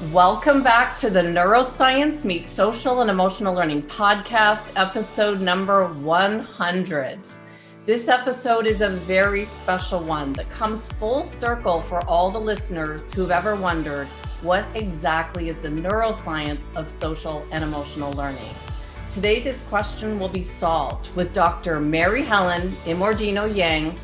Welcome back to the Neuroscience Meets Social and Emotional Learning podcast, episode number 100. This episode is a very special one that comes full circle for all the listeners who've ever wondered what exactly is the neuroscience of social and emotional learning. Today, this question will be solved with Dr. Mary Helen Immordino-Yang,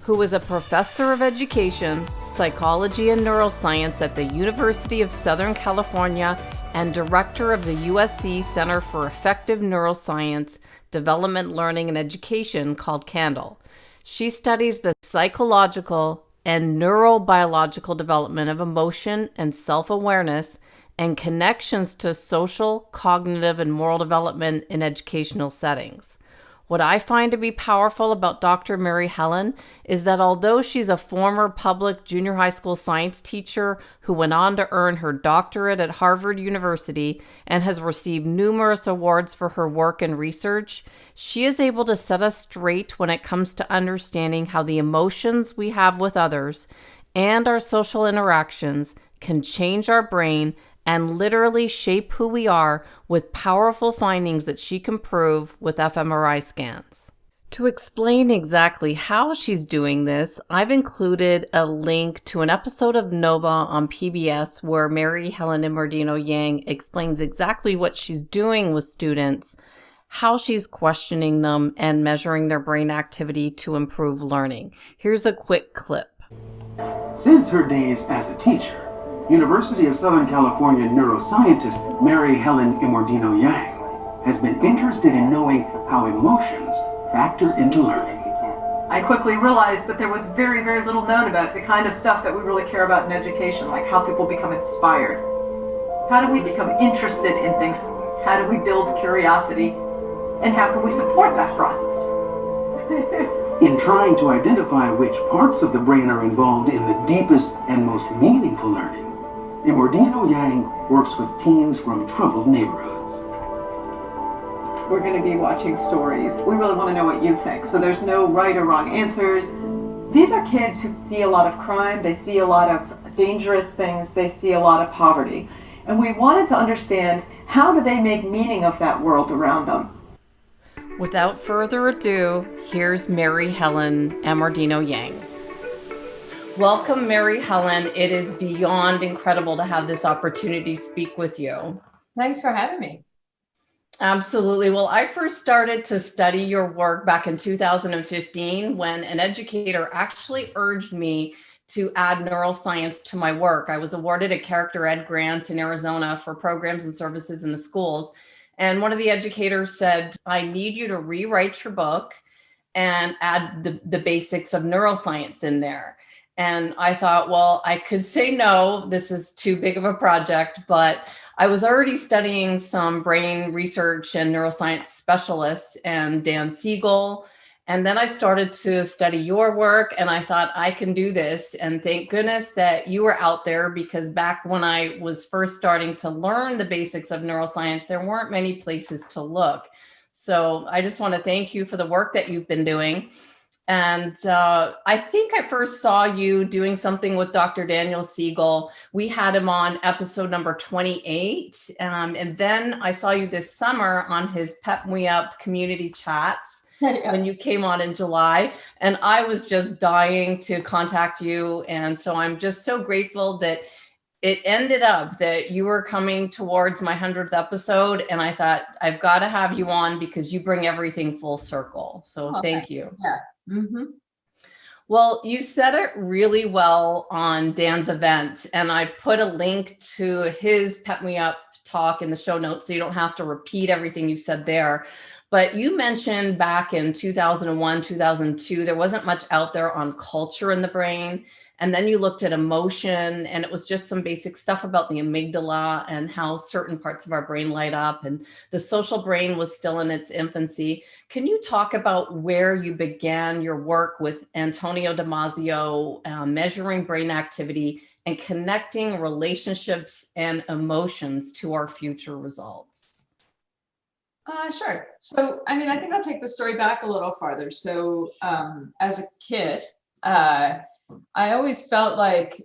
who is a professor of education, psychology, and neuroscience at the University of Southern California and director of the USC Center for Effective Neuroscience, Development, Learning, and Education, called CANDLE. She studies the psychological and neurobiological development of emotion and self-awareness and connections to social, cognitive, and moral development in educational settings. What I find to be powerful about Dr. Mary Helen is that although she's a former public junior high school science teacher who went on to earn her doctorate at Harvard University and has received numerous awards for her work and research, she is able to set us straight when it comes to understanding how the emotions we have with others and our social interactions can change our brain and literally shape who we are with powerful findings that she can prove with fMRI scans. To explain exactly how she's doing this, I've included a link to an episode of Nova on PBS where Mary Helen Immordino-Yang explains exactly what she's doing with students, how she's questioning them, and measuring their brain activity to improve learning. Here's a quick clip. Since her days as a teacher, University of Southern California neuroscientist Mary Helen Immordino-Yang has been interested in knowing how emotions factor into learning. I quickly realized that there was very, very little known about the kind of stuff that we really care about in education, like how people become inspired. How do we become interested in things? How do we build curiosity? And how can we support that process? In trying to identify which parts of the brain are involved in the deepest and most meaningful learning, Immordino-Yang works with teens from troubled neighborhoods. We're going to be watching stories. We really want to know what you think. So there's no right or wrong answers. These are kids who see a lot of crime. They see a lot of dangerous things. They see a lot of poverty. And we wanted to understand, how do they make meaning of that world around them? Without further ado, here's Mary Helen Immordino-Yang. Welcome, Mary Helen. It is beyond incredible to have this opportunity to speak with you. Thanks for having me. Absolutely. Well, I first started to study your work back in 2015 when an educator actually urged me to add neuroscience to my work. I was awarded a Character Ed grant in Arizona for programs and services in the schools. And one of the educators said, I need you to rewrite your book and add the basics of neuroscience in there. And I thought, well, I could say no, this is too big of a project, but I was already studying some brain research and neuroscience specialists and Dan Siegel. And then I started to study your work and I thought I can do this. And thank goodness that you were out there, because back when I was first starting to learn the basics of neuroscience, there weren't many places to look. So I just want to thank you for the work that you've been doing. And I think I first saw you doing something with Dr. Daniel Siegel. We had him on episode number 28. And then I saw you this summer on his Pep Me Up community chats when you came on in July. And I was just dying to contact you. And so I'm just so grateful that it ended up that you were coming towards my 100th episode. And I thought, I've got to have you on because you bring everything full circle. So thank you. Yeah. Mm-hmm. Well, you said it really well on Dan's event, and I put a link to his Pep Me Up talk in the show notes so you don't have to repeat everything you said there. But you mentioned back in 2001, 2002, there wasn't much out there on culture in the brain. And then you looked at emotion, and it was just some basic stuff about the amygdala and how certain parts of our brain light up, and the social brain was still in its infancy. Can you talk about where you began your work with Antonio Damasio, measuring brain activity and connecting relationships and emotions to our future results? Sure. So, I think I'll take the story back a little farther. So, as a kid, I always felt like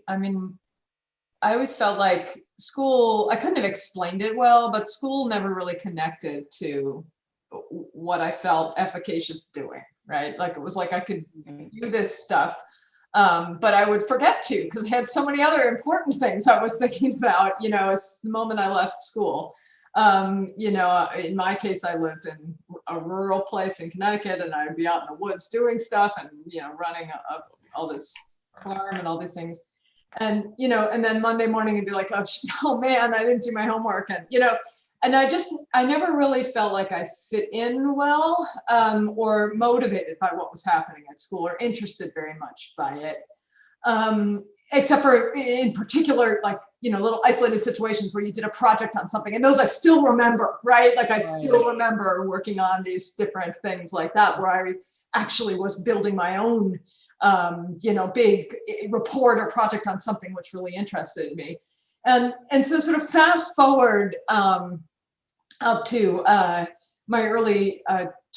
school, I couldn't have explained it well, but school never really connected to what I felt efficacious doing, right? Like it was like I could do this stuff, but I would forget to, because I had so many other important things I was thinking about, as the moment I left school. In my case, I lived in a rural place in Connecticut, and I'd be out in the woods doing stuff and, running all this farm and all these things. And, and then Monday morning I'd be like, oh man, I didn't do my homework. And, and I never really felt like I fit in well, or motivated by what was happening at school, or interested very much by it. Except for in particular, like, little isolated situations where you did a project on something, and those I still remember, right? Like I still remember working on these different things like that, where I actually was building my own, big report or project on something which really interested me. And so sort of fast forward up to my early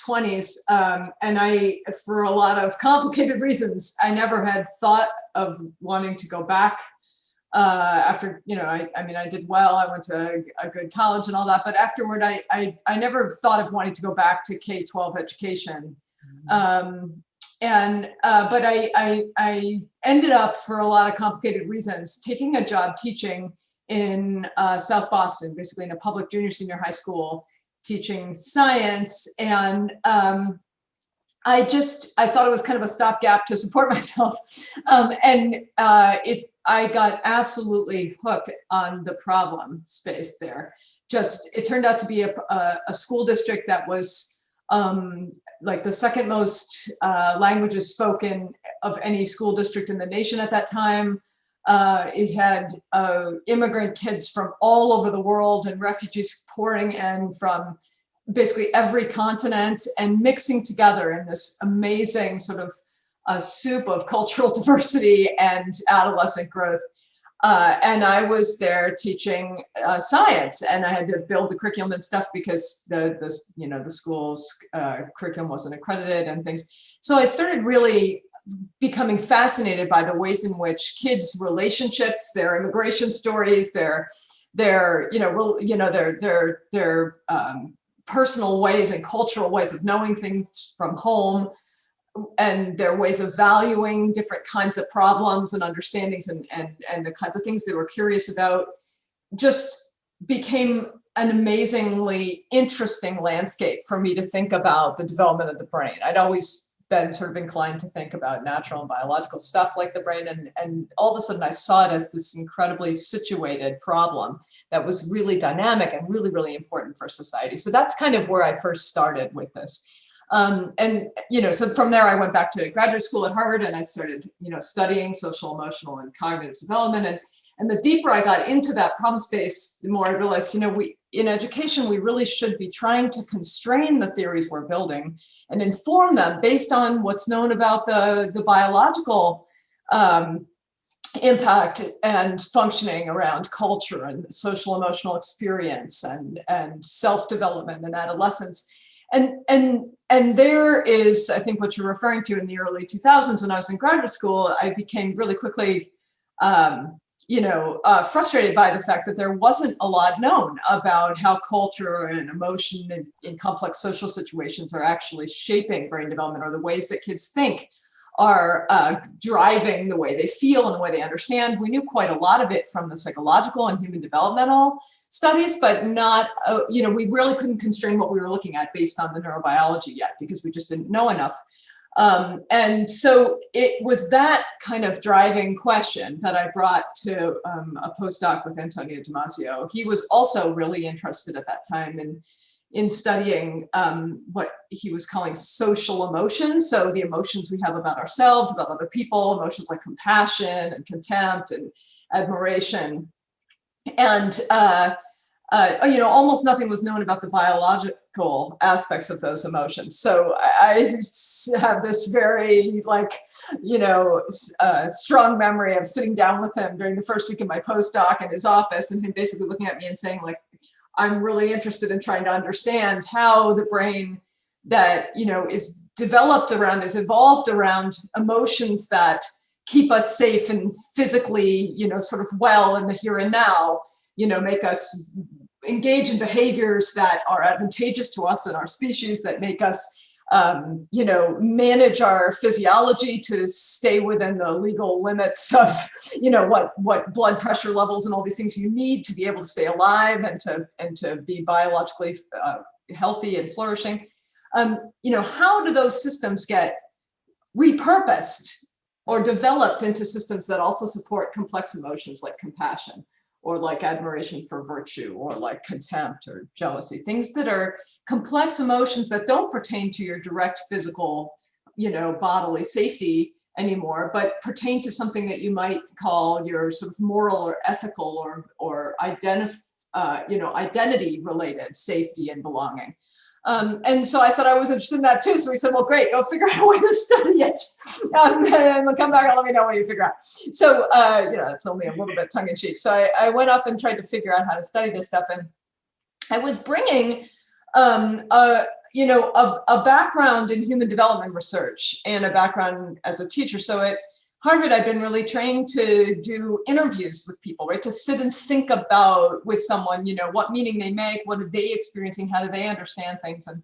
20s, and I, for a lot of complicated reasons, I never had thought of wanting to go back after, I did well, I went to a good college and all that, but afterward, I never thought of wanting to go back to K-12 education. But I ended up, for a lot of complicated reasons, taking a job teaching in South Boston, basically in a public junior senior high school, teaching science. And I thought it was kind of a stopgap to support myself. I got absolutely hooked on the problem space there. It turned out to be a school district that was like the second most languages spoken of any school district in the nation at that time. It had immigrant kids from all over the world and refugees pouring in from basically every continent and mixing together in this amazing sort of soup of cultural diversity and adolescent growth. And I was there teaching science, and I had to build the curriculum and stuff because the school's curriculum wasn't accredited and things. So I started really becoming fascinated by the ways in which kids' relationships, their immigration stories, their personal ways and cultural ways of knowing things from home, and their ways of valuing different kinds of problems and understandings and the kinds of things they were curious about, just became an amazingly interesting landscape for me to think about the development of the brain. I'd always been sort of inclined to think about natural and biological stuff like the brain, and all of a sudden I saw it as this incredibly situated problem that was really dynamic and really, really important for society. So that's kind of where I first started with this. So from there I went back to graduate school at Harvard, and I started, studying social, emotional, and cognitive development. And the deeper I got into that problem space, the more I realized, in education, we really should be trying to constrain the theories we're building and inform them based on what's known about the biological impact and functioning around culture and social emotional experience and self-development and adolescence. And there is, I think, what you're referring to in the early 2000s when I was in graduate school, I became really quickly frustrated by the fact that there wasn't a lot known about how culture and emotion in complex social situations are actually shaping brain development, or the ways that kids think are driving the way they feel and the way they understand. We knew quite a lot of it from the psychological and human developmental studies, but not, we really couldn't constrain what we were looking at based on the neurobiology yet, because we just didn't know enough. And so it was that kind of driving question that I brought to a postdoc with Antonio Damasio. He was also really interested at that time in studying what he was calling social emotions. So the emotions we have about ourselves, about other people, emotions like compassion and contempt and admiration. And almost nothing was known about the biological aspects of those emotions. So I have this very strong memory of sitting down with him during the first week of my postdoc in his office, and him basically looking at me and saying, I'm really interested in trying to understand how the brain that, is evolved around emotions that keep us safe and physically, sort of well in the here and now, make us engage in behaviors that are advantageous to us and our species, that make us manage our physiology to stay within the legal limits of, what blood pressure levels and all these things you need to be able to stay alive and to be biologically healthy and flourishing. How do those systems get repurposed or developed into systems that also support complex emotions like compassion, or like admiration for virtue, or like contempt or jealousy, things that are complex emotions that don't pertain to your direct physical, bodily safety anymore, but pertain to something that you might call your sort of moral or ethical or identity related safety and belonging. And so I said I was interested in that too. So we said, well, great, go figure out a way to study it. And come back and let me know what you figure out. So, it's only a little bit tongue in cheek. So I went off and tried to figure out how to study this stuff. And I was bringing, a background in human development research and a background as a teacher. So at Harvard, I've been really trained to do interviews with people, right? To sit and think about with someone, what meaning they make, what are they experiencing, how do they understand things, and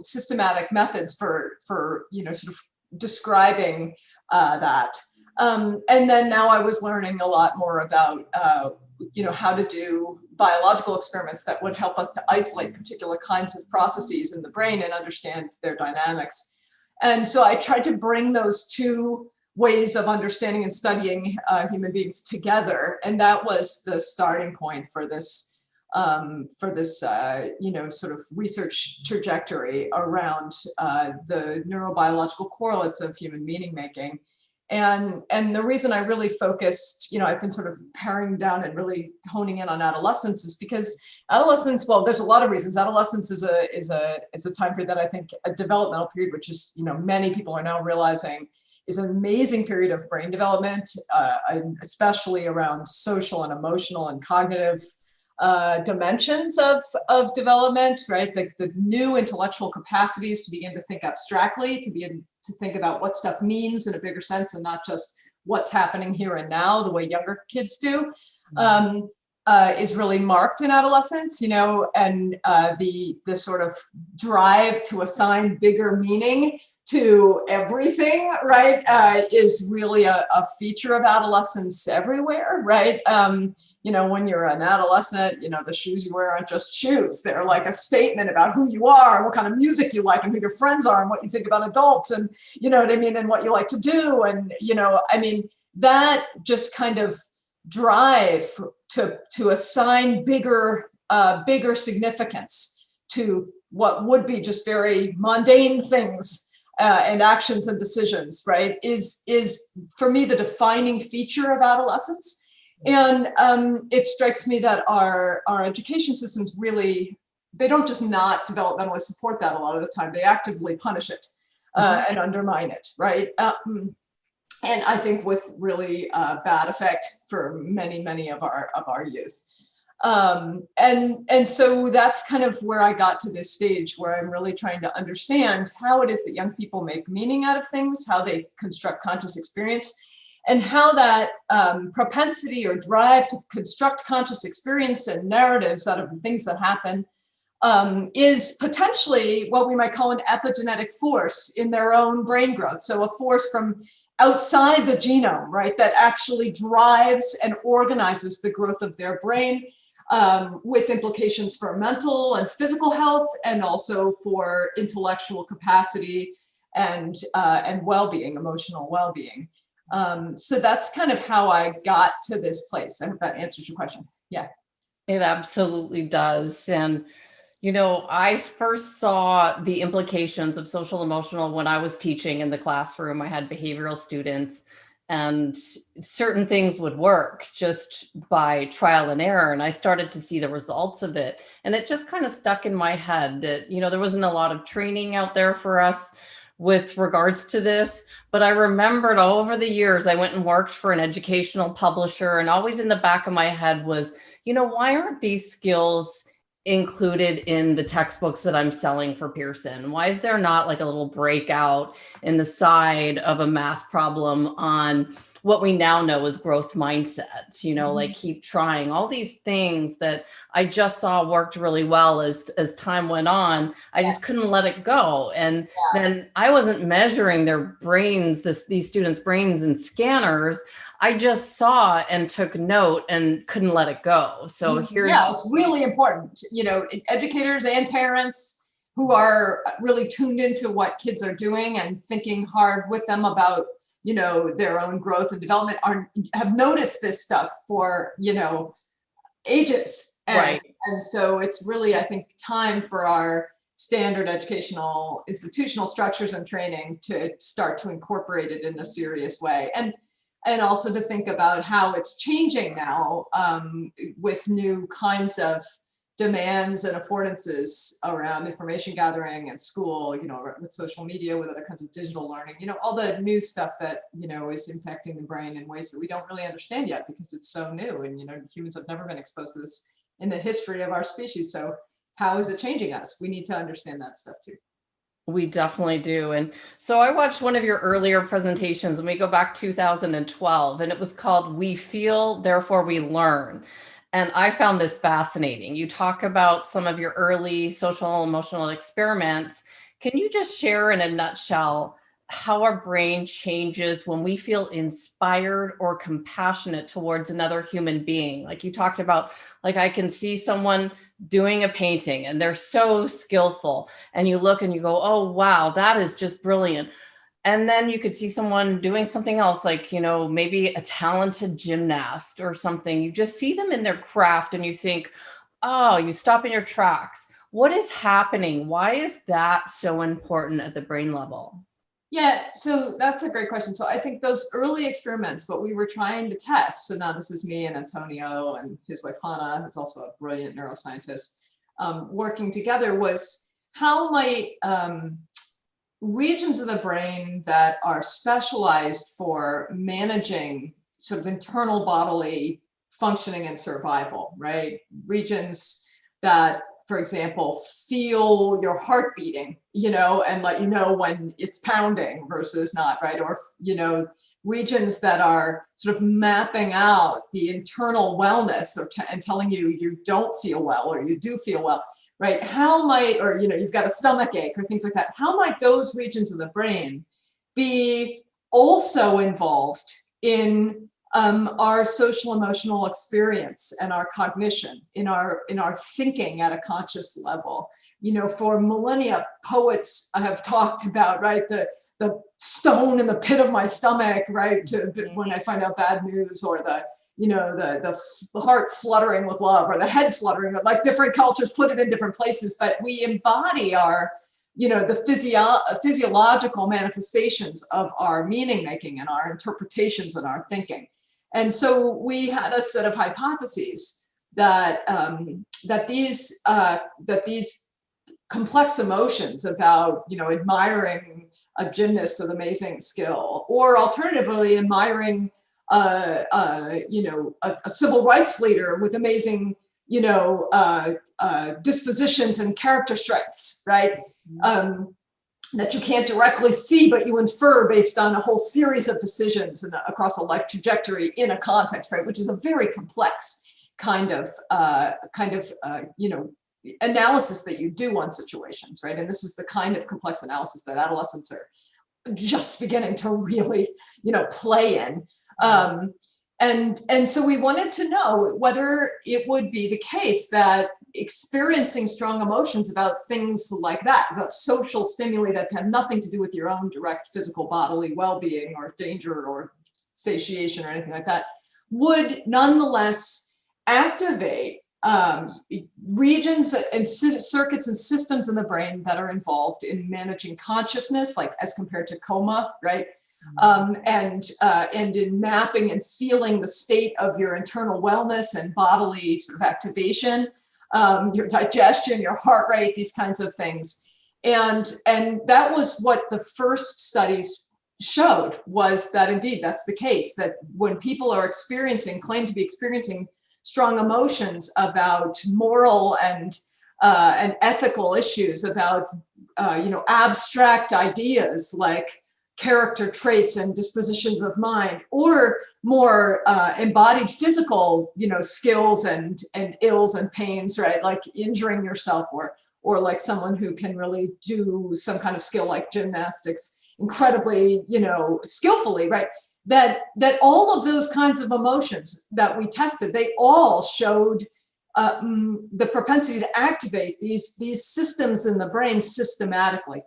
systematic methods for sort of describing that. And then now I was learning a lot more about, how to do biological experiments that would help us to isolate particular kinds of processes in the brain and understand their dynamics. And so I tried to bring those two ways of understanding and studying human beings together, and that was the starting point for this sort of research trajectory around the neurobiological correlates of human meaning making. And the reason I really focused, I've been sort of paring down and really honing in on adolescence is because adolescence, well, there's a lot of reasons. Adolescence is a time period that I think a developmental period, which is, many people are now realizing is an amazing period of brain development, especially around social and emotional and cognitive dimensions of development, right? The new intellectual capacities to begin to think abstractly, to begin to think about what stuff means in a bigger sense and not just what's happening here and now, the way younger kids do, is really marked in adolescence, and the sort of drive to assign bigger meaning to everything, right, is really a feature of adolescence everywhere, right? When you're an adolescent, the shoes you wear aren't just shoes. They're like a statement about who you are and what kind of music you like and who your friends are and what you think about adults and, and what you like to do. And, that just kind of drive to assign bigger significance to what would be just very mundane things and actions and decisions, right, is for me the defining feature of adolescence. And it strikes me that our education systems really, they don't just not developmentally support that a lot of the time, they actively punish it and undermine it, right? And I think with really bad effect for many of our youth. And so that's kind of where I got to this stage where I'm really trying to understand how it is that young people make meaning out of things, how they construct conscious experience, and how that propensity or drive to construct conscious experience and narratives out of the things that happen is potentially what we might call an epigenetic force in their own brain growth. So a force from outside the genome, right, that actually drives and organizes the growth of their brain, with implications for mental and physical health, and also for intellectual capacity and well-being, emotional well-being. So that's kind of how I got to this place. I hope that answers your question. Yeah. It absolutely does. And I first saw the implications of social emotional when I was teaching in the classroom. I had behavioral students, and certain things would work just by trial and error. And I started to see the results of it. And it just kind of stuck in my head that, there wasn't a lot of training out there for us with regards to this. But I remembered all over the years, I went and worked for an educational publisher, and always in the back of my head was, why aren't these skills included in the textbooks that I'm selling for Pearson? Why is there not like a little breakout in the side of a math problem on what we now know as growth mindset, like keep trying all these things that I just saw worked really well as time went on. I just couldn't let it go. And then I wasn't measuring their brains, these students' brains in scanners. I just saw and took note and couldn't let it go. So it's really important, educators and parents who are really tuned into what kids are doing and thinking hard with them about, their own growth and development have noticed this stuff for, ages. And so it's really, I think, time for our standard educational institutional structures and training to start to incorporate it in a serious way. And also to think about how it's changing now with new kinds of demands and affordances around information gathering and school, with social media, with other kinds of digital learning, all the new stuff that, is impacting the brain in ways that we don't really understand yet because it's so new. And, humans have never been exposed to this in the history of our species. So how is it changing us? We need to understand that stuff too. We definitely do. And so I watched one of your earlier presentations and we go back 2012 and it was called We Feel, Therefore We Learn. And I found this fascinating. You talk about some of your early social emotional experiments. Can you just share in a nutshell how our brain changes when we feel inspired or compassionate towards another human being? Like you talked about, like I can see someone doing a painting and they're so skillful and you look and you go, oh, wow, that is just brilliant. And then you could see someone doing something else, like, maybe a talented gymnast or something. You just see them in their craft and you think, oh, you stop in your tracks. What is happening? Why is that so important at the brain level? Yeah, so that's a great question. So I think those early experiments, what we were trying to test, so now this is me and Antonio and his wife Hannah, who's also a brilliant neuroscientist, working together, was how might regions of the brain that are specialized for managing sort of internal bodily functioning and survival, right? Regions that, for example, feel your heart beating, and let you know when it's pounding versus not, right? Or, regions that are sort of mapping out the internal wellness and telling you you don't feel well or you do feel well, right? How might, or, you've got a stomach ache or things like that. How might those regions of the brain be also involved in our social emotional experience and our cognition, in our thinking at a conscious level? For millennia, poets have talked about, right, the stone in the pit of my stomach, right, when I find out bad news, or the heart fluttering with love, or the head fluttering. Like different cultures put it in different places, but we embody our the physiological manifestations of our meaning making and our interpretations and our thinking. And so we had a set of hypotheses that that these complex emotions about admiring a gymnast with amazing skill, or alternatively admiring a civil rights leader with amazing dispositions and character strengths, right? That you can't directly see, but you infer based on a whole series of decisions and across a life trajectory in a context, right? Which is a very complex kind of analysis that you do on situations, right? And this is the kind of complex analysis that adolescents are just beginning to really, play in. And so we wanted to know whether it would be the case that experiencing strong emotions about things like that, about social stimuli that have nothing to do with your own direct physical bodily well-being or danger or satiation or anything like that, would nonetheless activate regions and circuits and systems in the brain that are involved in managing consciousness, like as compared to coma, right? And in mapping and feeling the state of your internal wellness and bodily sort of activation, your digestion, your heart rate, these kinds of things. And that was what the first studies showed, was that indeed that's the case, that when people are claim to be experiencing strong emotions about moral and ethical issues, about abstract ideas like character traits and dispositions of mind, or more embodied physical, skills and ills and pains, right? Like injuring yourself, or like someone who can really do some kind of skill like gymnastics incredibly, skillfully, right? That all of those kinds of emotions that we tested, they all showed the propensity to activate these systems in the brain systematically.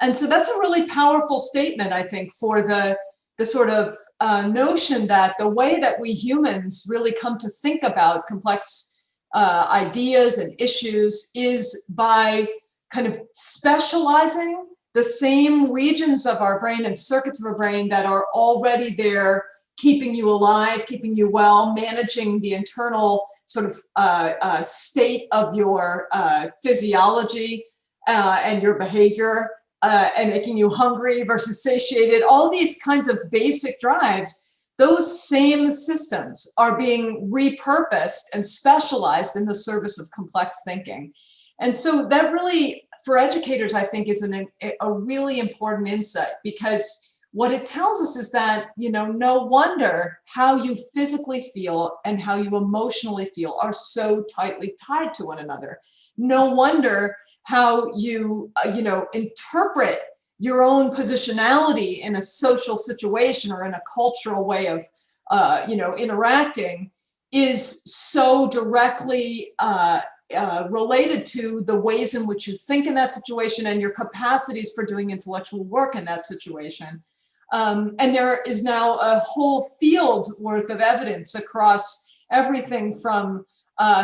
And so that's a really powerful statement, I think, for the sort of notion that the way that we humans really come to think about complex ideas and issues is by kind of specializing the same regions of our brain and circuits of our brain that are already there, keeping you alive, keeping you well, managing the internal sort of state of your physiology and your behavior, and making you hungry versus satiated, all these kinds of basic drives. Those same systems are being repurposed and specialized in the service of complex thinking. And so that really, for educators, I think is a really important insight, because what it tells us is that, no wonder how you physically feel and how you emotionally feel are so tightly tied to one another. No wonder how you, interpret your own positionality in a social situation or in a cultural way of, interacting is so directly related to the ways in which you think in that situation and your capacities for doing intellectual work in that situation. And there is now a whole field worth of evidence across everything from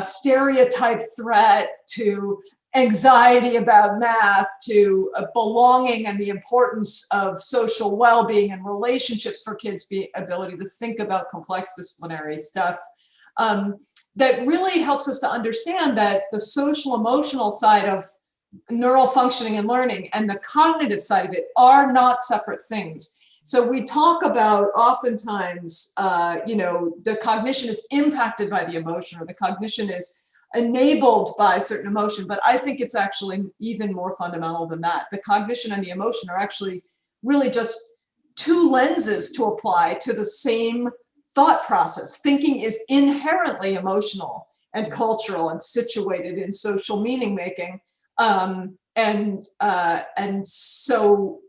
stereotype threat to anxiety about math to belonging and the importance of social well-being and relationships for kids' ability to think about complex disciplinary stuff. That really helps us to understand that the social emotional side of neural functioning and learning and the cognitive side of it are not separate things. So we talk about oftentimes, the cognition is impacted by the emotion, or the cognition is enabled by certain emotion, but I think it's actually even more fundamental than that. The cognition and the emotion are actually really just two lenses to apply to the same thought process. Thinking is inherently emotional and cultural and situated in social meaning making. And so,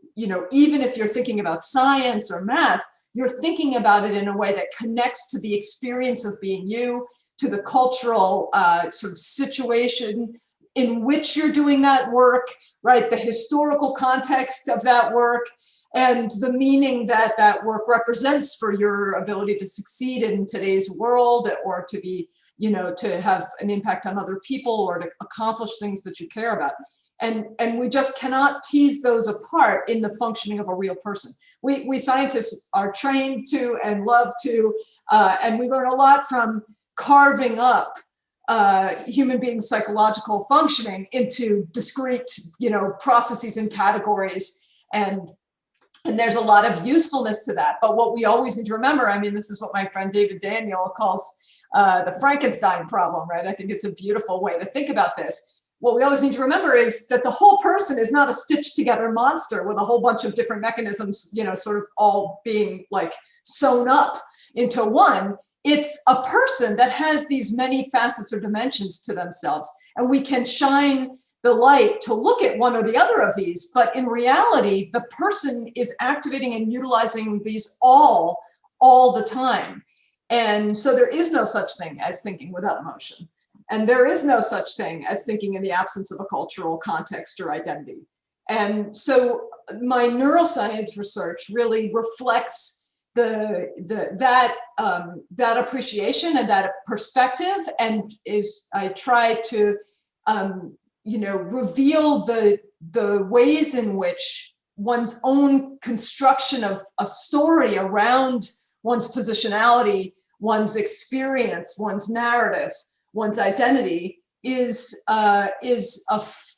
even if you're thinking about science or math, you're thinking about it in a way that connects to the experience of being you, to the cultural sort of situation in which you're doing that work, right? The historical context of that work and the meaning that that work represents for your ability to succeed in today's world, or to be, to have an impact on other people or to accomplish things that you care about. And we just cannot tease those apart in the functioning of a real person. We scientists are trained to and love to, and we learn a lot from carving up human beings' psychological functioning into discrete, processes and categories. And there's a lot of usefulness to that. But what we always need to remember, this is what my friend David Daniel calls the Frankenstein problem, right? I think it's a beautiful way to think about this. What we always need to remember is that the whole person is not a stitched together monster with a whole bunch of different mechanisms, sort of all being like sewn up into one. It's a person that has these many facets or dimensions to themselves, and we can shine the light to look at one or the other of these. But in reality, the person is activating and utilizing these all the time. And so there is no such thing as thinking without emotion. And there is no such thing as thinking in the absence of a cultural context or identity. And so my neuroscience research really reflects that appreciation and that perspective, and I try to reveal the ways in which one's own construction of a story around one's positionality, one's experience, one's narrative, one's identity is a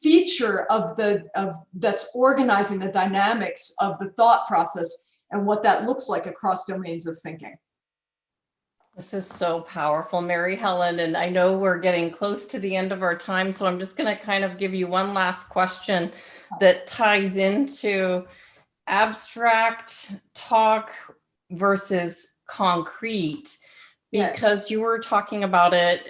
feature of that's organizing the dynamics of the thought process and what that looks like across domains of thinking. This is so powerful, Mary Helen, and I know we're getting close to the end of our time, so I'm just going to kind of give you one last question that ties into abstract talk versus concrete, because you were talking about it,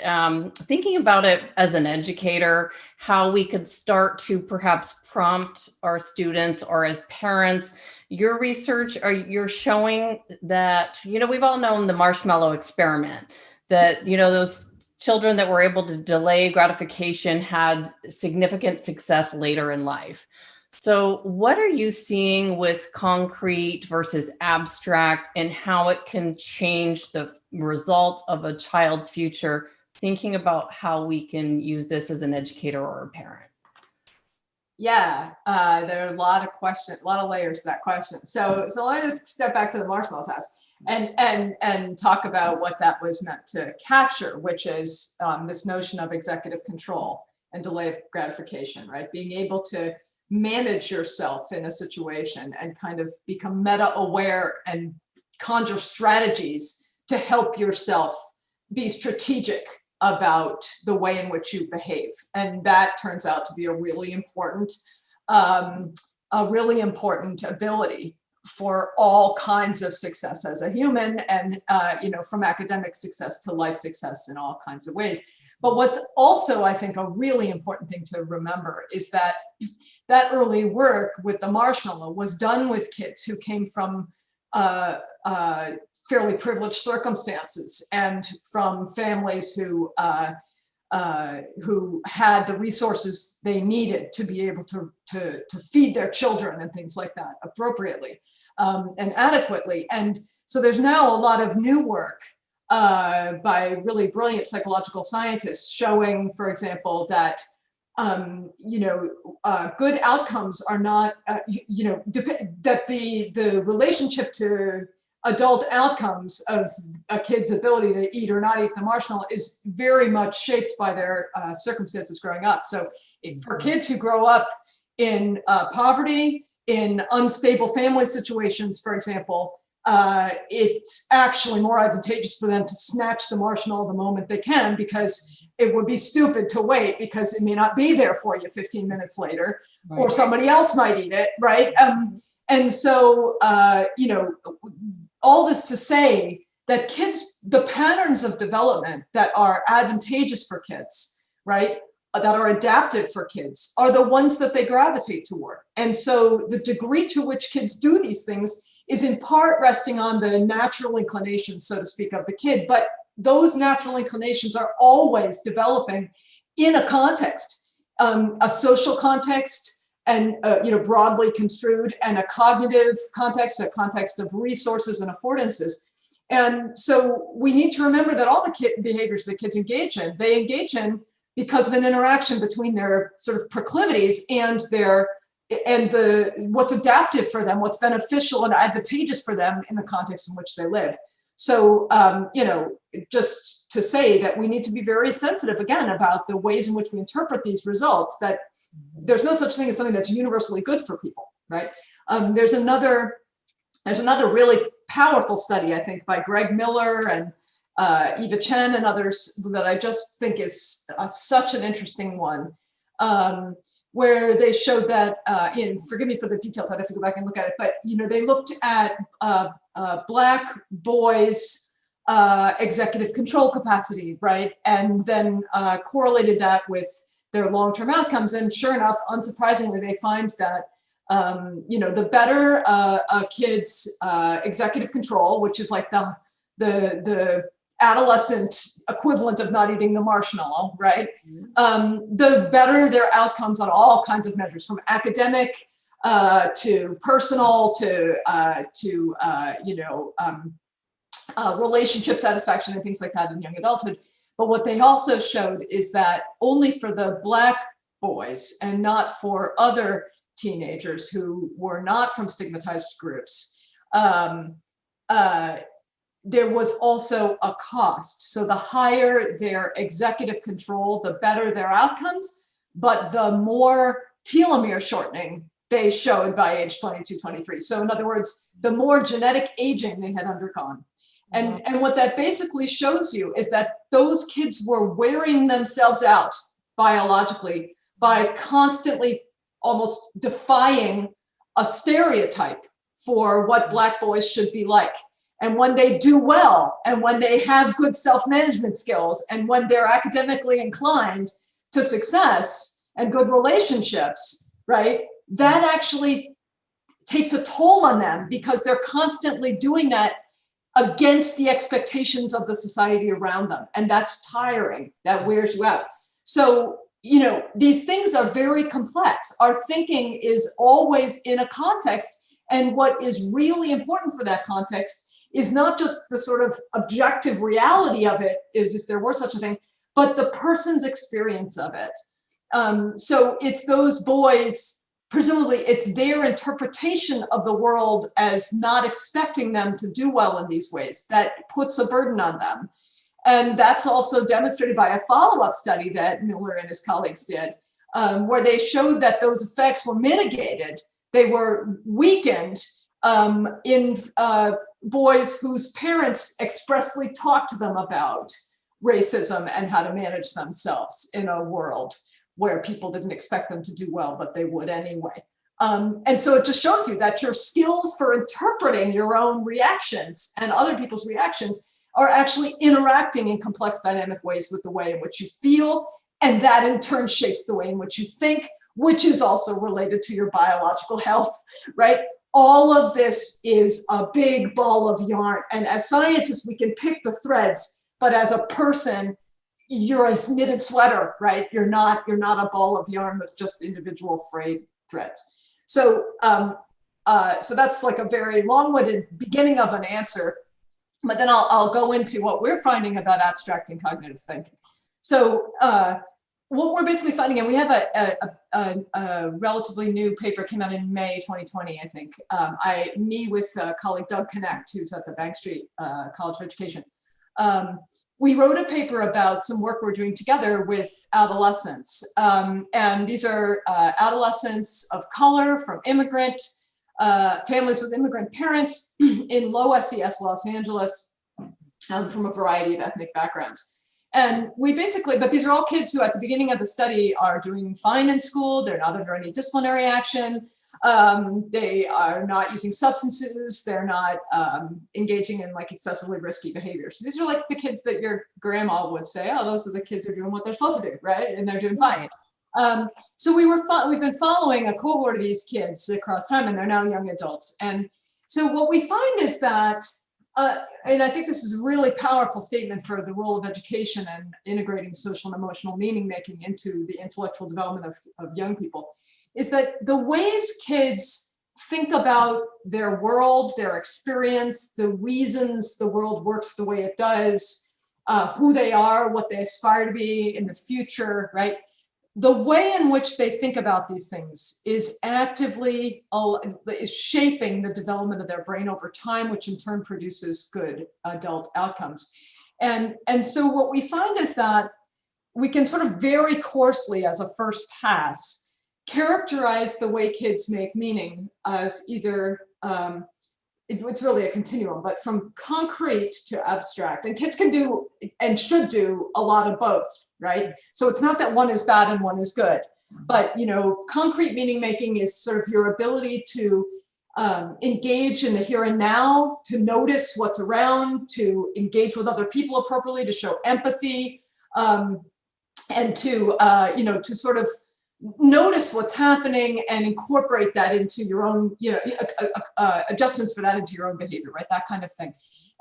thinking about it as an educator, how we could start to perhaps prompt our students, or as parents. Your research, you're showing that, we've all known the marshmallow experiment, that, those children that were able to delay gratification had significant success later in life. So what are you seeing with concrete versus abstract, and how it can change the result of a child's future, thinking about how we can use this as an educator or a parent? Yeah, there are a lot of questions, a lot of layers to that question. So let us step back to the marshmallow task and talk about what that was meant to capture, which is this notion of executive control and delay of gratification, right? Being able to manage yourself in a situation and kind of become meta aware and conjure strategies to help yourself be strategic about the way in which you behave. And that turns out to be a really important ability for all kinds of success as a human, and from academic success to life success in all kinds of ways. But what's also, I think, a really important thing to remember is that that early work with the marshmallow was done with kids who came from fairly privileged circumstances, and from families who had the resources they needed to be able to feed their children and things like that appropriately and adequately. And so there's now a lot of new work by really brilliant psychological scientists showing, for example, that good outcomes are not, that the relationship to adult outcomes of a kid's ability to eat or not eat the marshmallow is very much shaped by their circumstances growing up. So for kids who grow up in poverty, in unstable family situations, for example, it's actually more advantageous for them to snatch the marshmallow the moment they can, because it would be stupid to wait, because it may not be there for you 15 minutes later, right, or somebody else might eat it, right? And so, all this to say that kids, the patterns of development that are advantageous for kids, right, that are adaptive for kids, are the ones that they gravitate toward. And so the degree to which kids do these things is in part resting on the natural inclinations, so to speak, of the kid. But those natural inclinations are always developing in a context, a social context, and broadly construed, and a cognitive context, a context of resources and affordances. And so we need to remember that all the behaviors that kids engage in, they engage in because of an interaction between their sort of proclivities and what's adaptive for them, what's beneficial and advantageous for them in the context in which they live. So, just to say that we need to be very sensitive, again, about the ways in which we interpret these results, that there's no such thing as something that's universally good for people, right? There's another really powerful study, I think, by Greg Miller and Eva Chen and others, that I just think is such an interesting one, where they showed that, forgive me for the details, I'd have to go back and look at it, but they looked at Black boys' executive control capacity, right? And then correlated that with their long-term outcomes. And sure enough, unsurprisingly, they find that the better a kid's executive control, which is like the adolescent equivalent of not eating the marshmallow, right? The better their outcomes on all kinds of measures, from academic to personal to relationship satisfaction and things like that in young adulthood. But what they also showed is that only for the Black boys, and not for other teenagers who were not from stigmatized groups, there was also a cost. So the higher their executive control, the better their outcomes, but the more telomere shortening they showed by age 22, 23. So in other words, the more genetic aging they had undergone. And what that basically shows you is that those kids were wearing themselves out biologically by constantly almost defying a stereotype for what Black boys should be like. And when they do well, and when they have good self-management skills, and when they're academically inclined to success and good relationships, right, that actually takes a toll on them because they're constantly doing that against the expectations of the society around them. And that's tiring, that wears you out. So, you know, these things are very complex. Our thinking is always in a context. And what is really important for that context is not just the sort of objective reality of it, is if there were such a thing, but the person's experience of it. So it's those boys, presumably it's their interpretation of the world as not expecting them to do well in these ways that puts a burden on them. And that's also demonstrated by a follow-up study that Miller and his colleagues did, where they showed that those effects were mitigated. They were weakened in boys whose parents expressly talked to them about racism and how to manage themselves in a world where people didn't expect them to do well, but they would anyway. And so it just shows you that your skills for interpreting your own reactions and other people's reactions are actually interacting in complex dynamic ways with the way in which you feel. And that in turn shapes the way in which you think, which is also related to your biological health, right? All of this is a big ball of yarn. And as scientists, we can pick the threads, but as a person, you're a knitted sweater, right? You're not a ball of yarn with just individual frayed threads. So, so that's like a very long-winded beginning of an answer, but then I'll go into what we're finding about abstract and cognitive thinking. So what we're basically finding, and we have a relatively new paper, came out in May 2020, I think. Me with colleague Doug Connect, who's at the Bank Street College of Education. We wrote a paper about some work we're doing together with adolescents. And these are adolescents of color from immigrant families with immigrant parents in low SES Los Angeles, from a variety of ethnic backgrounds. And we basically, but these are all kids who at the beginning of the study are doing fine in school. They're not under any disciplinary action. They are not using substances. They're not engaging in like excessively risky behavior. So these are like the kids that your grandma would say, oh, those are the kids who are doing what they're supposed to do, right? And they're doing fine. So we've been following a cohort of these kids across time, and they're now young adults. And so what we find is that, and I think this is a really powerful statement for the role of education and integrating social and emotional meaning making into the intellectual development of young people, is that the ways kids think about their world, their experience, the reasons the world works the way it does, who they are, what they aspire to be in the future, right? The way in which they think about these things is actively is shaping the development of their brain over time, which in turn produces good adult outcomes. And so what we find is that we can sort of very coarsely, as a first pass, characterize the way kids make meaning as either, it's really a continuum, but from concrete to abstract. And kids can do and should do a lot of both, right? So it's not that one is bad and one is good, but concrete meaning making is sort of your ability to engage in the here and now, to notice what's around, to engage with other people appropriately, to show empathy, and to to sort of notice what's happening and incorporate that into your own, adjustments for that into your own behavior, right? That kind of thing.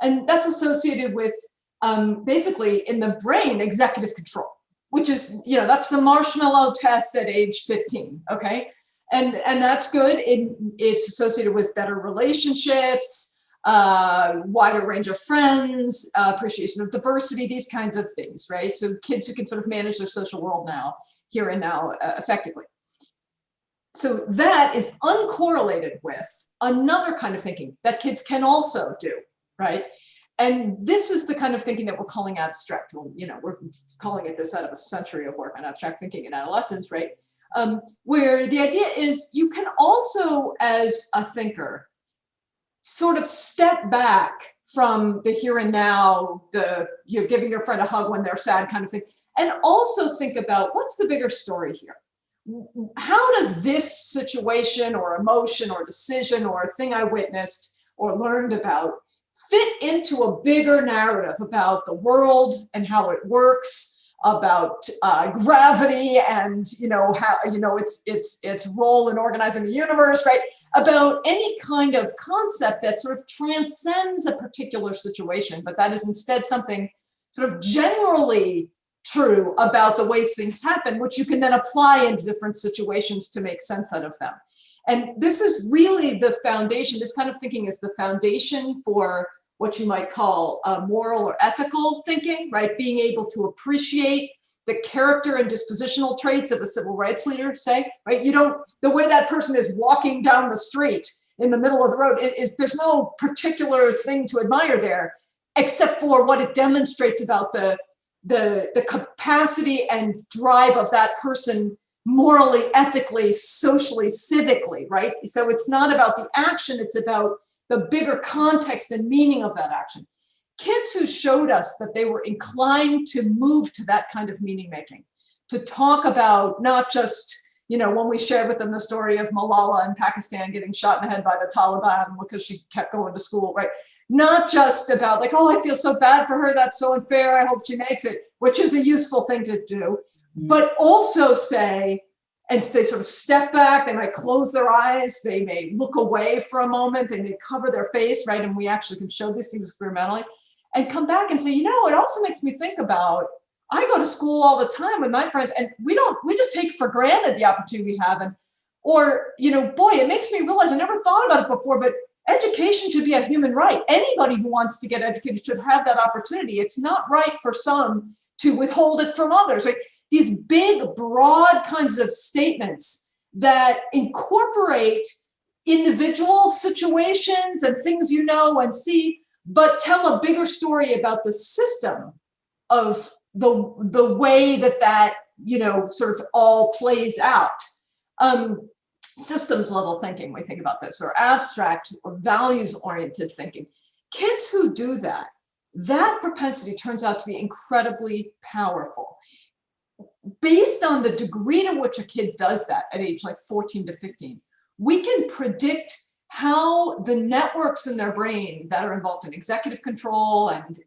And that's associated with basically in the brain, executive control, which is, that's the marshmallow test at age 15, okay? And that's good. It's associated with better relationships, wider range of friends, appreciation of diversity, these kinds of things, right? So kids who can sort of manage their social world here and now effectively. So that is uncorrelated with another kind of thinking that kids can also do, right? And this is the kind of thinking that we're calling abstract. We're calling it this out of a century of work on abstract thinking in adolescence, right? Where the idea is you can also, as a thinker, sort of step back from the here and now, you're giving your friend a hug when they're sad kind of thing, and also think about what's the bigger story here? how does this situation or emotion or decision or a thing I witnessed or learned about fit into a bigger narrative about the world and how it works, about gravity and how its role in organizing the universe, right? About any kind of concept that sort of transcends a particular situation, but that is instead something sort of generally true about the ways things happen, which you can then apply in different situations to make sense out of them. And this is really the foundation. This kind of thinking is the foundation for what you might call moral or ethical thinking, right? Being able to appreciate the character and dispositional traits of a civil rights leader, say, right? The way that person is walking down the street in the middle of the road, there's no particular thing to admire there, except for what it demonstrates about the capacity and drive of that person morally, ethically, socially, civically, right? So it's not about the action, it's about the bigger context and meaning of that action. Kids who showed us that they were inclined to move to that kind of meaning making, to talk about not just, when we shared with them the story of Malala in Pakistan getting shot in the head by the Taliban because she kept going to school, right? Not just about like, oh, I feel so bad for her, that's so unfair, I hope she makes it, which is a useful thing to do, but also say, and they sort of step back, they might close their eyes, they may look away for a moment, they may cover their face, right? And we actually can show these things experimentally and come back and say, it also makes me think about, I go to school all the time with my friends and we just take for granted the opportunity we have. Or, boy, it makes me realize I never thought about it before, but education should be a human right. Anybody who wants to get educated should have that opportunity. It's not right for some to withhold it from others, right? These big, broad kinds of statements that incorporate individual situations and things and see, but tell a bigger story about the system of the way that sort of all plays out. Systems level thinking, we think about this, or abstract or values oriented thinking. Kids who do that propensity turns out to be incredibly powerful. Based on the degree to which a kid does that at age like 14 to 15, we can predict how the networks in their brain that are involved in executive control and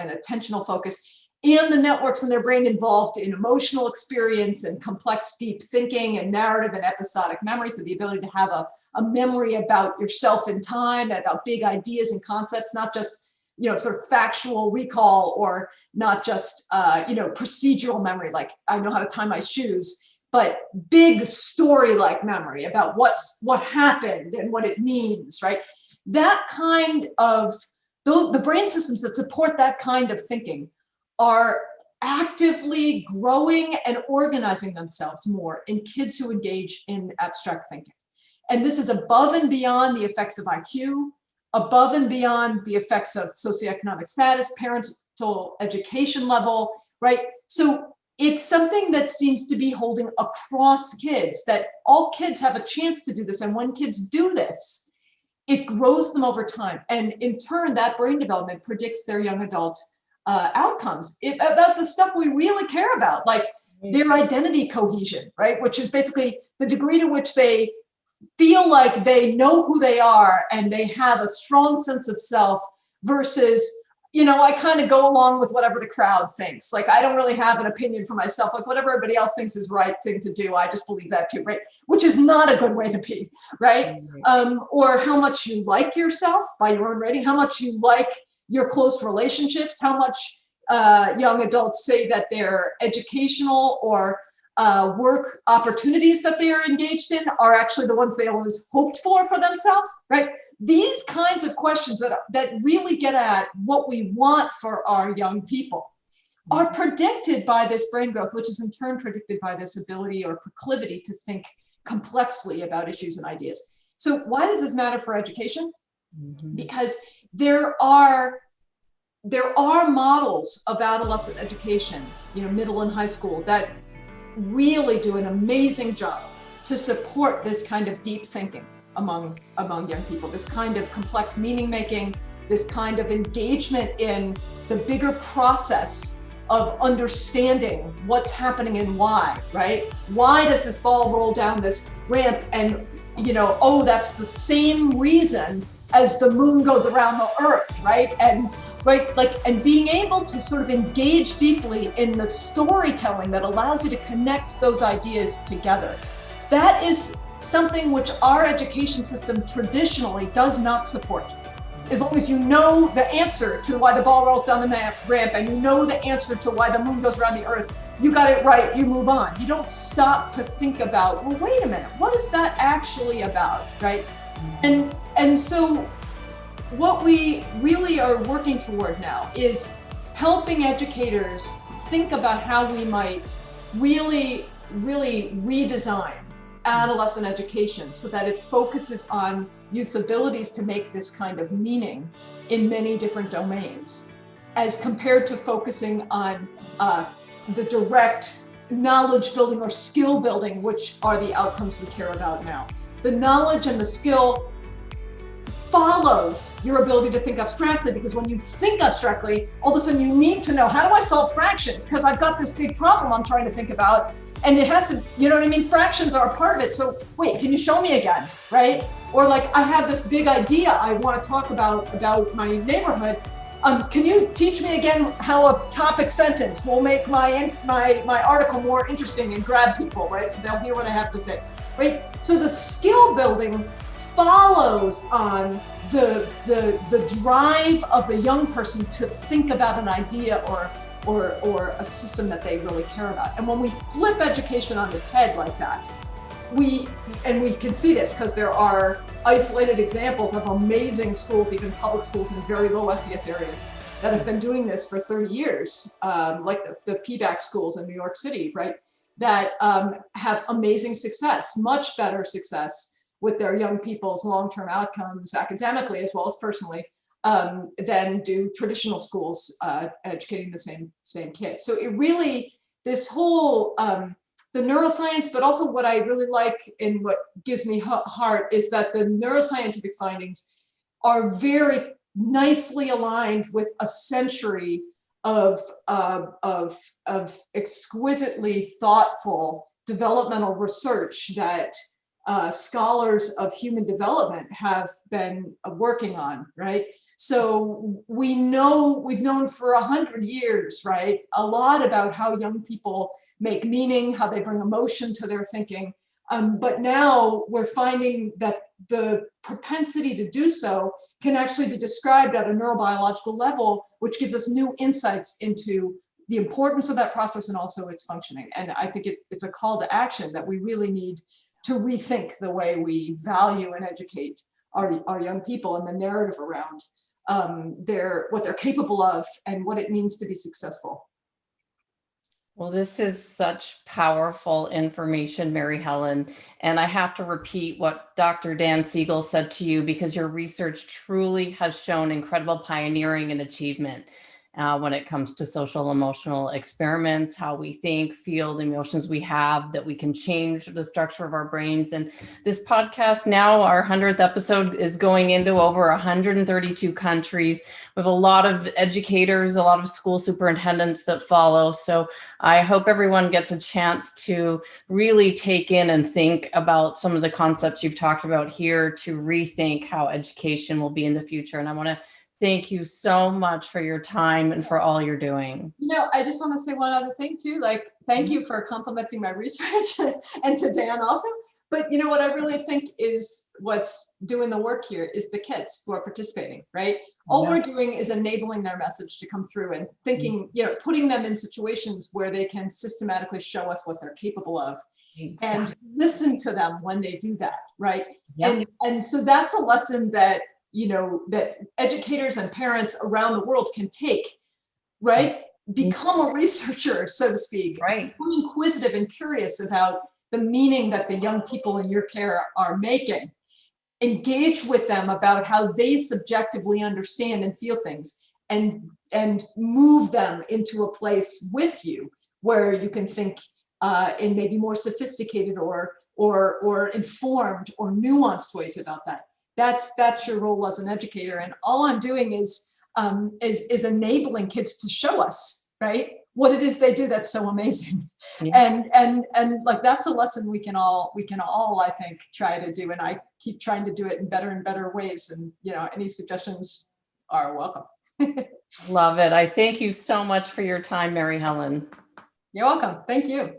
attentional focus, and the networks in their brain involved in emotional experience and complex deep thinking and narrative and episodic memory, so the ability to have a memory about yourself in time, about big ideas and concepts, not just sort of factual recall, or not just procedural memory, like I know how to tie my shoes, but big story-like memory about what happened and what it means, right? That kind of, the brain systems that support that kind of thinking are actively growing and organizing themselves more in kids who engage in abstract thinking. And this is above and beyond the effects of IQ, above and beyond the effects of socioeconomic status, parental education level, right? So it's something that seems to be holding across kids, that all kids have a chance to do this. And when kids do this, it grows them over time. And in turn, that brain development predicts their young adult outcomes about the stuff we really care about, like their identity cohesion, right? Which is basically the degree to which they feel like they know who they are and they have a strong sense of self versus, I kind of go along with whatever the crowd thinks. Like, I don't really have an opinion for myself. Like, whatever everybody else thinks is right thing to do, I just believe that too, right? Which is not a good way to be, right? Or how much you like yourself by your own rating, how much you like your close relationships, how much young adults say that their educational or work opportunities that they are engaged in are actually the ones they always hoped for themselves, right? These kinds of questions that really get at what we want for our young people are predicted by this brain growth, which is in turn predicted by this ability or proclivity to think complexly about issues and ideas. So why does this matter for education? Because there are models of adolescent education, middle and high school, that really do an amazing job to support this kind of deep thinking among young people, this kind of complex meaning making, this kind of engagement in the bigger process of understanding what's happening and why, right? Why does this ball roll down this ramp? And, oh, that's the same reason as the moon goes around the earth, right? And being able to sort of engage deeply in the storytelling that allows you to connect those ideas together. That is something which our education system traditionally does not support. As long as you know the answer to why the ball rolls down the ramp and you know the answer to why the moon goes around the earth, you got it right, you move on. You don't stop to think about, well, wait a minute, what is that actually about, right? And so what we really are working toward now is helping educators think about how we might really redesign adolescent education so that it focuses on youth's abilities to make this kind of meaning in many different domains, as compared to focusing on the direct knowledge building or skill building, which are the outcomes we care about now. The knowledge and the skill follows your ability to think abstractly, because when you think abstractly, all of a sudden you need to know, how do I solve fractions? Because I've got this big problem I'm trying to think about, and it has to, you know what I mean? Fractions are a part of it. So wait, can you show me again, right? Or like, I have this big idea I want to talk about my neighborhood. Can you teach me again how a topic sentence will make my article more interesting and grab people, right? So they'll hear what I have to say, right? So the skill building follows on the drive of the young person to think about an idea or a system that they really care about. And when we flip education on its head like that, we can see this because there are isolated examples of amazing schools, even public schools in very low SES areas, that have been doing this for 30 years, like the PBAC schools in New York City, right? That have amazing success, much better success with their young people's long-term outcomes academically as well as personally than do traditional schools educating the same kids. So it really, this whole, the neuroscience, but also what I really like and what gives me heart is that the neuroscientific findings are very nicely aligned with a century of exquisitely thoughtful developmental research that scholars of human development have been working on, right? So we've known for 100 years, right, a lot about how young people make meaning, how they bring emotion to their thinking. But now we're finding that the propensity to do so can actually be described at a neurobiological level, which gives us new insights into the importance of that process and also its functioning. And I think it's a call to action that we really need to rethink the way we value and educate our young people and the narrative around what they're capable of and what it means to be successful. Well, this is such powerful information, Mary Helen. And I have to repeat what Dr. Dan Siegel said to you, because your research truly has shown incredible pioneering and achievement when it comes to social emotional experiments, how we think, feel, the emotions we have, that we can change the structure of our brains. And this podcast now, our 100th episode, is going into over 132 countries with a lot of educators, a lot of school superintendents that follow. So I hope everyone gets a chance to really take in and think about some of the concepts you've talked about here to rethink how education will be in the future. And I want to thank you so much for your time and for all you're doing. I just want to say one other thing too, like, thank you for complimenting my research and to Dan also. But what I really think is what's doing the work here is the kids who are participating, right? All we're doing is enabling their message to come through and thinking, putting them in situations where they can systematically show us what they're capable of and listen to them when they do that, right? Yep. And so that's a lesson that that educators and parents around the world can take, right? Become a researcher, so to speak. Right. Become inquisitive and curious about the meaning that the young people in your care are making. Engage with them about how they subjectively understand and feel things, and move them into a place with you where you can think in maybe more sophisticated or informed or nuanced ways about that. That's your role as an educator, and all I'm doing is enabling kids to show us, right, what it is they do that's so amazing. Yeah. And like, that's a lesson we can all, I think, try to do. And I keep trying to do it in better and better ways. And, any suggestions are welcome. Love it. I thank you so much for your time, Mary Helen. You're welcome. Thank you.